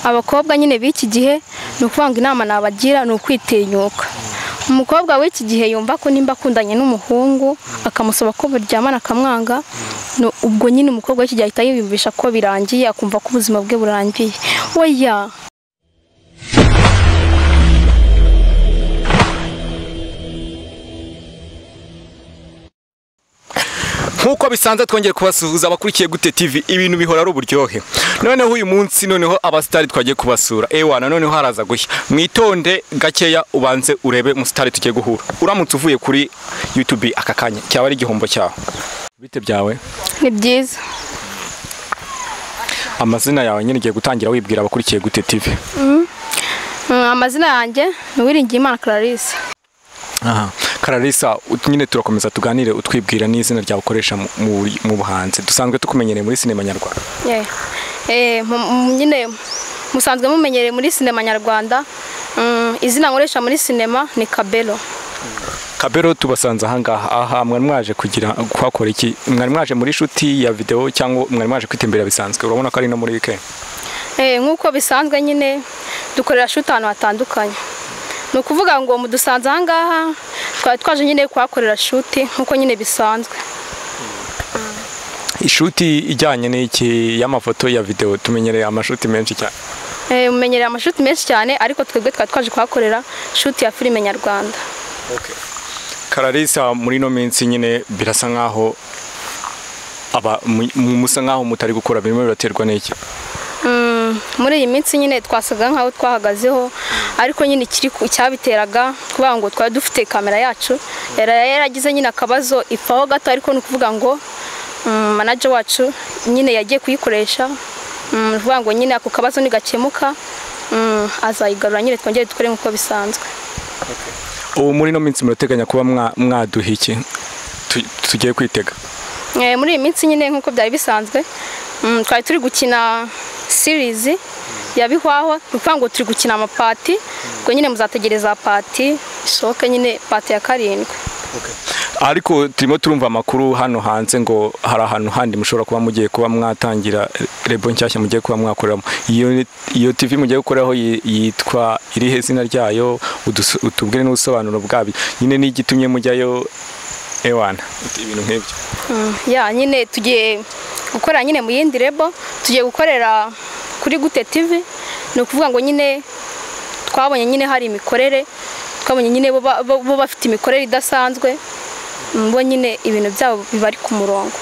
abakobwa nyine b'iki gihe ni ukuvanga inama nabagira ni ukwitinyuka. Umukobwa w'iki gihe yumva ko nimba akundanye n'umuhungu akamusaba ko baryamana akamwanga, ubwo nyine umukobwa w'iki gihe ahita yiyumvisha ko birangiye, akumva ko ubuzima bwe burangiye. Oya, nkuko bisanzwe twongeye kubasuhuza abakurikiye Gute TV, ibintu bihora ari uburyohe. Noneho uyu munsi abastari twagiye kubasura ewana, noneho haraza gushya. Mwitonde gakeya ubanze urebe mustari tugiye guhura. Uramutse uvuye kuri YouTube aka kanya cyaba ari igihombo cyawe. Bite byawe? ni byiza. Amazina yawe nyine ugiye gutangira wibwira abakurikiye Gute TV. Amazina yanjye ni Uwiringiyimana Clarisse. Aha, Clarisse, nyine turakomeza tuganire utwibwira n'izina ryawe ukoresha mu buhanzi. Dusanzwe tukumenyereye muri sinema nyarwanda. Nyine musanzwe mumenyereye muri sinema nyarwanda. Izina nkoresha muri sinema ni Kabelo. Kabelo, tubasanze aha mwari mwaje kwakora iki? Mwari mwaje muri shuti ya video cyangwa mwari mwaje kwitembera bisanzwe? Urabona ko ari no muri weekend. Nkuko bisanzwe nyine dukorera shuti ahantu hatandukanye. No kuvuga ngo mudusanze ahangaha twaje nyine kwakorera shuti nkuko nyine bisanzwe. Ishuti ijyanye n'iki y'amafoto ya video? Tumenyereye amashuti menshi cyane. Mumenyereye amashuti menshi cyane, ariko twebwe twaje kwakorera shuti ya filime nyarwanda. Okay. Clarisse, muri no minsi nyine birasa nkaho musa nkaho mutari gukora, birimo biraterwa n'iki? Muri iyi minsi nyine twasaga nkaho twahagazeho, ariko nyine cyabiteraga kuvuga ngo twari dufite kamera yacu yaragize nyine akabazo ipfaho gato, ariko no kuvuga ngo manager wacu nyine yagiye kuyikoresha, kuvuga ngo nyine ako kabazo nigakemuka azayigarura nyine twongere dukore nkuko bisanzwe. Ubu muri no minsi murateganya kuba mwaduha iki tugiye kwitega? Muri iyi minsi nyine nkuko byari bisanzwe twari turi gukina series ya Bihwaho, kuvuga ngo turi gukina amapati, ubwo nyine muzategereza pati isohoke, nyine pati ya 7. Ariko turimo turumva amakuru hano hanze ngo hari ahantu handi mushobora kuba mugiye kuba mwatangira rebo nshyashya mugiye kuba mwakoreramo. Iyo TV mugiye gukoraho yitwa irihe izina ryayo? Utubwire n'ubusobanuro bwabi, nyine n'igitumye mujyayo ewana ibintu nk'ibyo. Nyine tugiye gukorera nyine mu yindi rebo, tugiye gukorera kuri Gute TV. No kuvuga ngo nyine twabonye nyine hari imikorere, twabonye nyine bo bafite imikorere idasanzwe, mbo nyine ibintu byabo bibari ku murongo.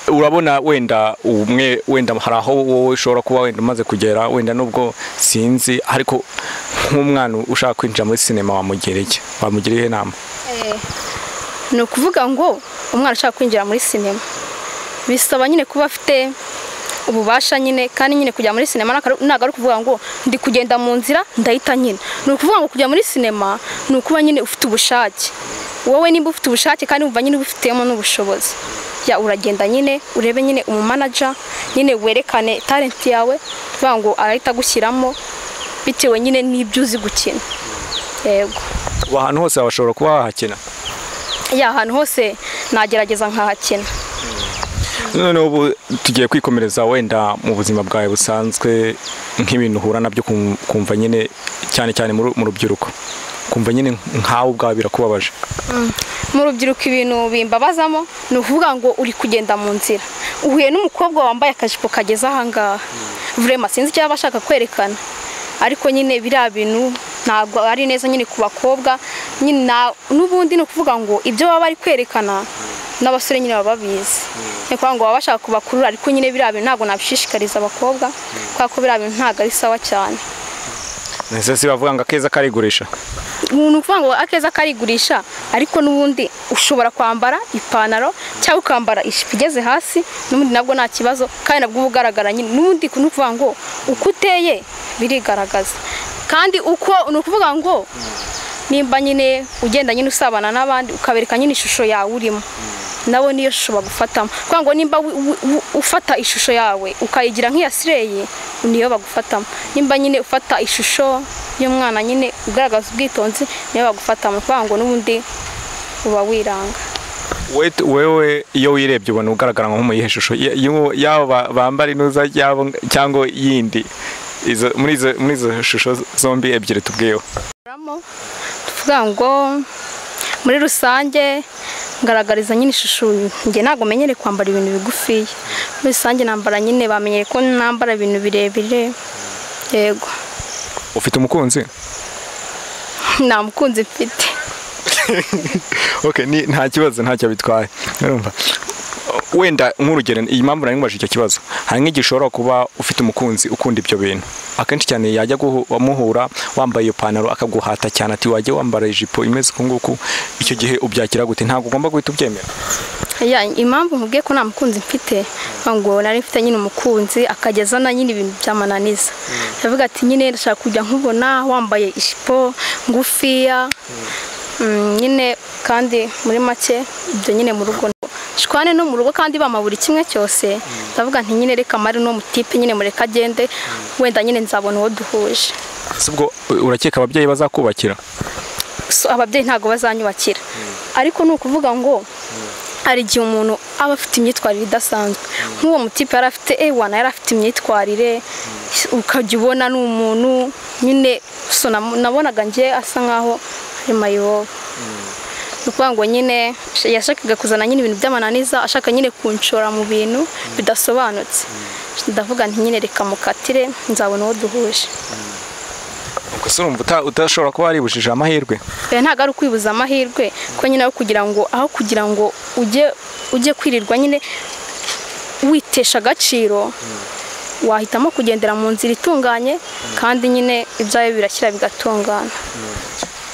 Urabona wenda hari aho wowe ushobora kuba wenda umaze kugera, wenda nubwo sinzi, ariko nk'umwana ushaka kwinjira muri sinema wamugiriye inama? No kuvuga ngo umwana ushaka kwinjira muri sinema bisaba nyine kuba afite ububasha nyine, kandi nyine kujya muri sinema ntago ari kuvuga ngo ndi kugenda mu nzira ndahita nyine. No kuvuga ngo kujya muri sinema ni ukuba nyine ufite ubushake. Wowe nimba ufite ubushake kandi umva nyine ubifitemo n'ubushobozi, uragenda nyine urebe nyine umumanager nyine werekane talent yawe, kuvuga ngo arahita gushyiramo bitewe nyine n'ibyo uzi gukina. Yego, ahantu hose bashobora kuba bahakina. Ahantu hose nagerageza nkahakina. None ubu tugiye kwikomereza wenda mu buzima bwawe busanzwe, nk'ibintu uhura nabyo kumva nyine cyane mu rubyiruko, kumva nyine nkawe ubwawe birakubabaje. Mu rubyiruko ibintu bimbabazamo ni ukuvuga ngo uri kugenda mu nzira uhuye n'umukobwa wambaye akajipo kageze ahangaha, vraiment sinzi icyo bashaka kwerekana, ariko nyine biriya bintu ntabwo ari neza nyine ku bakobwa nyine. N'ubundi ni ukuvuga ngo ibyo baba bari kwerekana n'abasore nyine baba babizi, ni ukuvuga ngo baba bashaka kubakurura, ariko nyine biriya bintu ntabwo nabishishikariza abakobwa, kuko biriya bintu ntabwo ari sawa cyane. Nese si bavuga ngo akeza karigurisha? Ni ukuvuga ngo akeza karigurisha, ariko n'ubundi ushobora kwambara ipantaro cyangwa ukambara ijipo igeze hasi, n'ubundi nabwo nta kibazo, kandi nabwo ubugaragara nyine. N'ubundi ni ukuvuga ngo uko uteye birigaragaza, kandi uko ni ukuvuga ngo nimba nyine ugenda nyine usabana n'abandi ukabereka nyine ishusho yawe urimo, nabo niyo shusho bagufatamo. Kuvuga ngo nimba ufata ishusho yawe ukayigira nk'iya Sireye, niyo bagufatamo. Nimba nyine ufata ishusho y'umwana nyine ugaragaza ubwitonzi, niyo bagufatamo. Kuvuga ngo n'ubundi uba wiranga. wewe iyo wirebye ubona ugaragara nko mu yiheshusho yaba bambara inuza cyangwa yindi muri izo shusho zombi ebyiri tubwiyeho tuvuga ngo muri rusange ngaragariza nyine ishusho njye ntago menyere kwambara ibintu bigufi muri rusange nambara nyine bamenyere ko nambara ibintu birebire yego. Ufite umukunzi? Nta mukunzi mfite. Okay, nta kibazo ntacyo bitwaye. Urumva wenda nk'urugero iyi mpamvu nari ngubashije icyo kibazo hari nk'igishobora kuba ufite umukunzi ukunda ibyo bintu akenshi cyane yajya muhura wambaye iyo panaro akaguhata cyane ati wajye wambara ijipo imeze uko nguko icyo gihe ubyakira gute ntabwo ugomba guhita ubyemera? Impamvu nkubwiye ko nta mukunzi mfite ngo nari mfite nyine umukunzi akageza na nyine ibintu byamananiza yavuga ati nyine ndashaka kujya nkubona wambaye ijipo ngufiya nyine kandi muri make ibyo nyine mu rugo shwane no mu rugo kandi bamaburi kimwe cyose ndavuga nti nyine reka mari no mutipe nyine mureka agende wenda nyine nzabona uwo duhuje. Subwo urakeka ababyeyi bazakubakira? Ababyeyi ntago bazanyubakira ariko ni ukuvuga ngo ari gihe umuntu aba afite imyitwarire idasanzwe nk'uwo mutipe yari afite wana yari afite imyitwarire ukajya ubona n'umuntu nyine nabonaga ngiye asa nkaho ari mayibobo ukuvuga ngo nyine yashakaga kuzana nyine ibintu by'amananiza ashaka nyine kunshora mu bintu bidasobanutse ndavuga nti nyine reka mukatire nzabona uwo duhuje. Ubwo se urumva utashobora kuba waribujije amahirwe? Ntago ari ukwibuza amahirwe ko nyine aho kugira ngo ujye kwirirwa nyine witesha agaciro wahitamo kugendera mu nzira itunganye kandi nyine ibyawe birashyira bigatungana.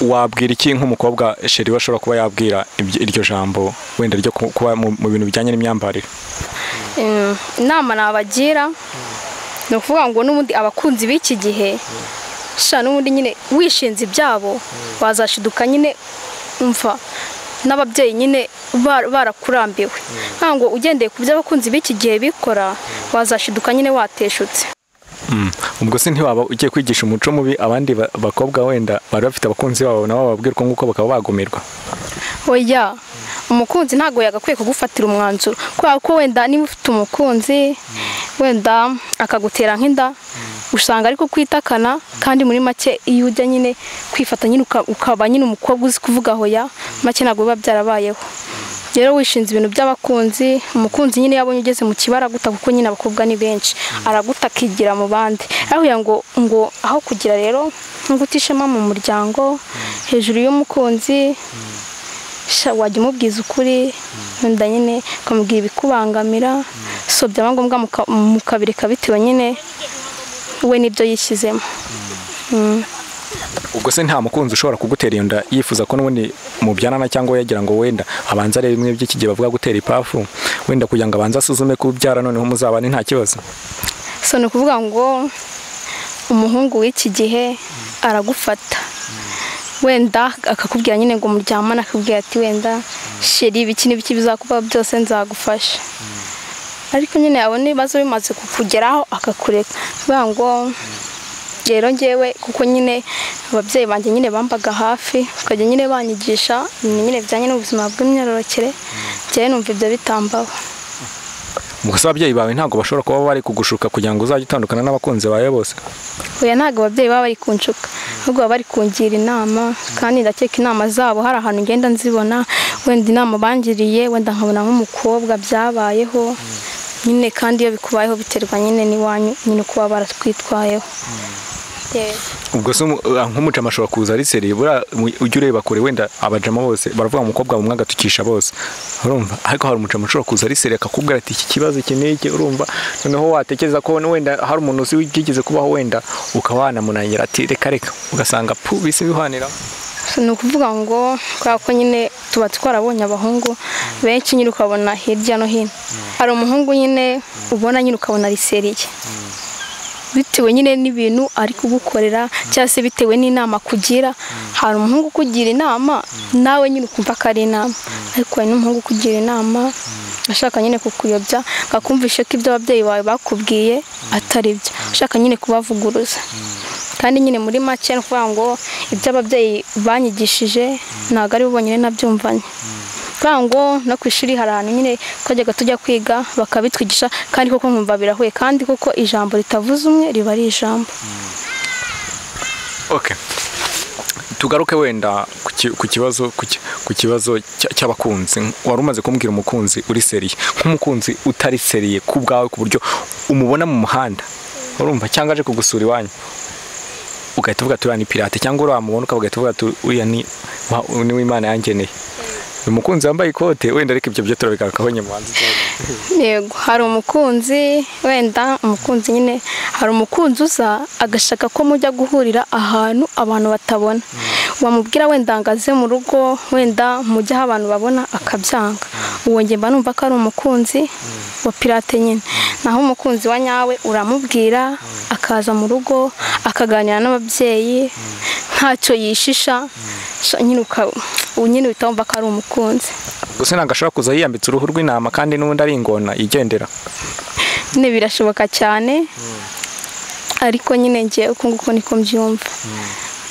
Wabwira iki nk'umukobwa sheri bashobora kuba yabwira iryo jambo wenda ryo kuba mu bintu bijyanye n'imyambarire? Inama nabagira ni ukuvuga ngo n'ubundi abakunzi b'iki gihe sha n'ubundi nyine wishinze ibyabo wazashiduka nyine umva n'ababyeyi nyine barakurambiwe ntabwo ugendeye ku by'abakunzi b'iki gihe bikora wazashiduka nyine wateshutse. Ubwo se ntiwaba ugiye kwigisha umuco mubi abandi bakobwa wenda bari bafite abakunzi babo nabo bababwirwa nk'uko bakaba bagumirwa? Oya, umukunzi ntago yagakwiye kugufatira umwanzuro kubera ko wenda niba ufite umukunzi wenda akagutera nk'inda usanga ariko kwitakana kandi muri make iyo ujya nyine kwifata nyine ukaba nyine umukobwa uzi kuvuga hoya make ntago biba byarabayeho. Rero wishinze ibintu by'abakunzi umukunzi nyine yabonye ugeze mu kibara guta kuko nyine abakobwa ni benshi araguta akigira mu bandi aho ngo aho kugira rero ngutishema mu muryango hejuru y'umukunzi wajya umubwiza ukuri wenda nyine ukamubwira ibikubangamira so byaba ngombwa mukabireka bitewe nyine we nibyo yishyizemo. Ubwo se nta mukunzi ushobora kugutera iyo nda yifuza ko n'ubundi mubyanana cyangwa yagira ngo wenda abanza arebe bimwe by'iki gihe bavuga gutera ipafu wenda kugira ngo abanze asuzume ko ubyara noneho muzabane nta kibazo? So ni ukuvuga ngo umuhungu w'iki gihe aragufata wenda akakubwira nyine ngo muryamana akubwira ati wenda sheri ibiki n'ibiki bizakuba byose nzagufasha ariko nyine abone ibibazo bimaze kukugeraho akakureka kuvuga ngo rero ngewe kuko nyine ababyeyi banjye nyine bambaga hafi ukajya nyine banyigisha ibintu nyine bijyanye n'ubuzima bw'imyororokere njyewe numva ibyo bitambaho. Gusa ababyeyi bawe ntabwo bashobora kuba bari kugushuka kugira ngo uzajye utandukana n'abakunzi bawe bose? Oya, ntabwo ababyeyi baba bari kunshuka ahubwo baba bari kungira inama kandi ndakeka inama zabo hari ahantu ngenda nzibona wenda inama bangiriye wenda nkabona nk'umukobwa byabayeho nyine kandi iyo bikubayeho biterwa nyine n'iwanyu nyine kuba baratwitwayeho. Ubwo se nk'umucama ashobora kuza ari seri ujya ureba kure wenda abajama bose baravuga umukobwa umwe agatukisha bose urumva ariko hari umucama ashobora kuza ari seri akakubwira ati iki kibazo iki n'iki urumva noneho watekereza ko wenda hari umuntu uzi wigeze kubaho wenda ukaba wanamunangira ati reka ugasanga bise bihanira. Ni ukuvuga ngo kubera ko nyine tuba twarabonye abahungu benshi nyine ukabona hirya no hino hari umuhungu nyine ubona nyine ukabona ari seriye bitewe nyine n'ibintu ari kugukorera cyangwa se bitewe n'inama kugira hari umuhungu kugira inama nawe nyine ukumva ko ari inama ariko hari n'umuhungu kugira inama ashaka nyine kukuyobya akakumvisha ko ibyo ababyeyi bawe bakubwiye atari byo ashaka nyine kubavuguruza kandi nyine muri make no kuvuga ngo ibyo ababyeyi banyigishije ntago ari bonyine nabyumvanye ngo no ku ishuri hari ahantu nyine twajyaga tujya kwiga bakabitwigisha kandi koko nkumva birahuye kandi koko ijambo ritavuze umwe riba ari ijambo. Okay, tugaruke wenda ku kibazo cy'abakunzi. Wari umaze kumbwira umukunzi uri seriye, nk'umukunzi utari seriye ku bwawe ku buryo umubona mu muhanda urumva cyangwa aje kugusura iwanyu ugahita uvuga turiya ni pirate, cyangwa uramubona ukagahita uvuga uriya ni w'Imana yangeneye. Umukunzi wambaye ikote wenda ariko ibyo byo turabigakaho nyuma hanze. Yego, hari umukunzi wenda umukunzi nyine hari umukunzi uza agashaka ko mujya guhurira ahantu abantu batabona, wamubwira wenda ngaze mu rugo wenda mujya abantu babona akabyanga. Uwo nge mba numva ko ari umukunzi wa pirate nyine. Naho umukunzi wa nyawe uramubwira akaza mu rugo akaganira n'ababyeyi ntacyo yishisha nyine utamva ko ari umukunzi. Gusa ntabwo ashobora kuza yiyambitse uruhu rw'intama kandi n'ubundi ari ingona yigendera. Nyine birashoboka cyane ariko nyine ngiye uko nguko niko mbyumva.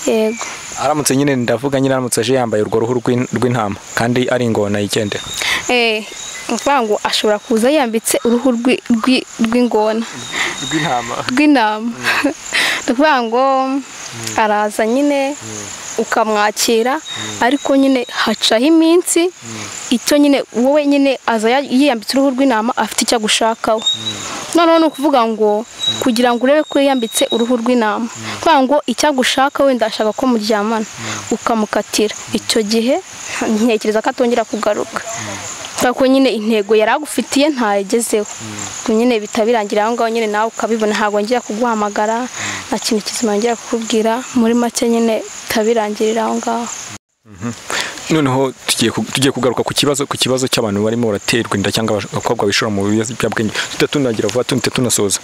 Yego, aramutse nyine ndavuga nyine aramutse aje yambaye urwo ruhu rw'intama kandi ari ingona yigendera. Mvuga ngo ashobora kuza yambitse uruhu rw'ingona rw'intama. Ndavuga ngo araza nyine ukamwakira ariko nyine hacaho iminsi icyo nyine wowe nyine aza yiyambitse uruhu rw'intama afite icyo agushakaho. Noneho ni ukuvuga ngo kugira ngo urebe ko yiyambitse uruhu rw'intama kugira ngo icyo agushaka wenda ashaka ko muryamana ukamukatira, icyo gihe ntekereza ko atongera kugaruka kuko nyine intego yari agufitiye ntayigezeho. Nyine bitabirangira aho ngaho nyine nawe ukabibona ntabwo ngiye kuguhamagara nta kintu kizima ngiye kukubwira, muri make nyine bitabirangirira aho ngaho. Noneho tugiye kugaruka ku kibazo cy'abantu barimo baraterwa inda cyangwa abakobwa bishora mu biyobyabwenge. Tutatunagira vuba tunasoza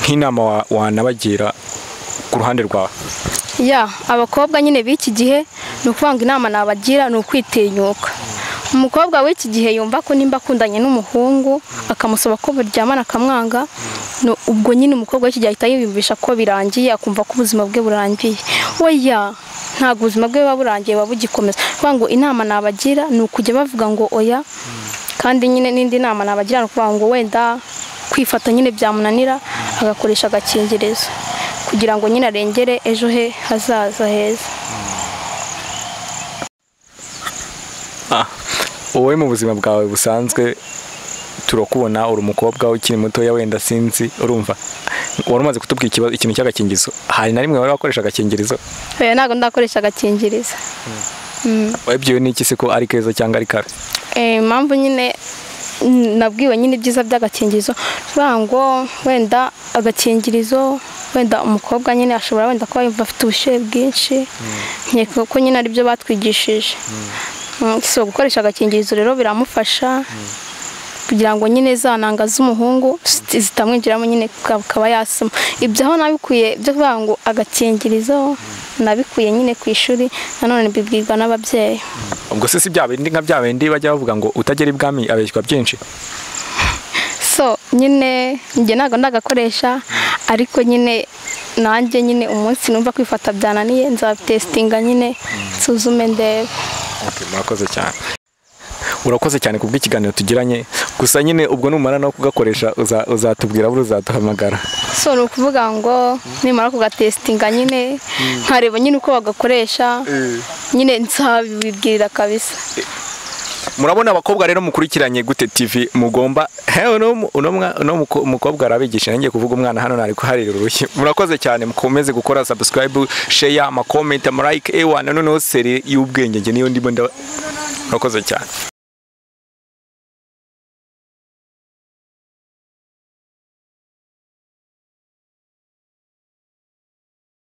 nk'inama wanabagira ku ruhande rwawe. Abakobwa nyine b'iki gihe ni ukuvuga ngo inama nabagira ni ukwitinyuka. Umukobwa w'iki gihe yumva ko nimba akundanye n'umuhungu akamusaba ko baryamana akamwanga, ubwo nyine umukobwa w'iki gihe ahita yiyumvisha ko birangiye akumva ko ubuzima bwe burangiye. Oya, ntabwo ubuzima bwe buba burangiye buba bugikomeza. Kuvuga ngo inama nabagira ni ukujya bavuga ngo oya, kandi nyine n'indi nama nabagira ni ukuvuga ngo wenda kwifata nyine byamunanira agakoresha agakingirizo kugira ngo nyine arengere ejo he hazaza heza. Wowe mu buzima bwawe busanzwe turakubona uri umukobwa ukiri mutoya wenda sinzi urumva wari umaze kutubwira ikintu cy'agakingirizo, hari na rimwe wari wakoresha agakingirizo? Ntabwo ndakoresha agakingirizo. Wabwiwe n'iki se ko ari keza cyangwa ari kabi? Impamvu nyine nabwiwe nyine ibyiza by'agakingirizo kuvuga ngo wenda agakingirizo wenda umukobwa nyine ashobora wenda kuba yumva afite ubushyuhe bwinshi, nkeka ko nyine aribyo batwigishije. So gukoresha agakingirizo rero biramufasha kugira ngo nyine za ntanga z'umuhungu zitamwinjiramo nyine akaba yasoma. Ibyo aho nabikuye byo kuvuga ngo agakingirizo nabikuye nyine ku ishuri, nanone bibwirwa n'ababyeyi. Ubwo se si bya bindi nka bya bindi bajya bavuga ngo utagera ibwami abeshywa byinshi? So nyine njye ntabwo ndagakoresha ariko nyine nanjye nyine umunsi numva kwifata byananiye nzabitestinga nyine nsuzume ndebe. Murakoze cyane. Urakoze cyane kubw'ikiganiro tugiranye. Gusa nyine ubwo numara no kugakoresha uzatubwira buri uzaduhamagara. So ni ukuvuga ngo nimara kugatestinga nyine nkareba nyine uko bagakoresha nyine nzabibwirira kabisa. Murabona abakobwa rero mukurikiranye Gute TV mugomba uno mukobwa arabigisha ngiye kuvuga umwana hano nari kuharira urushyi. Murakoze cyane mukomeze gukora subscribe, share, comment, like, noneho seri y'ubwenge nge niyo ndimo. Murakoze cyane.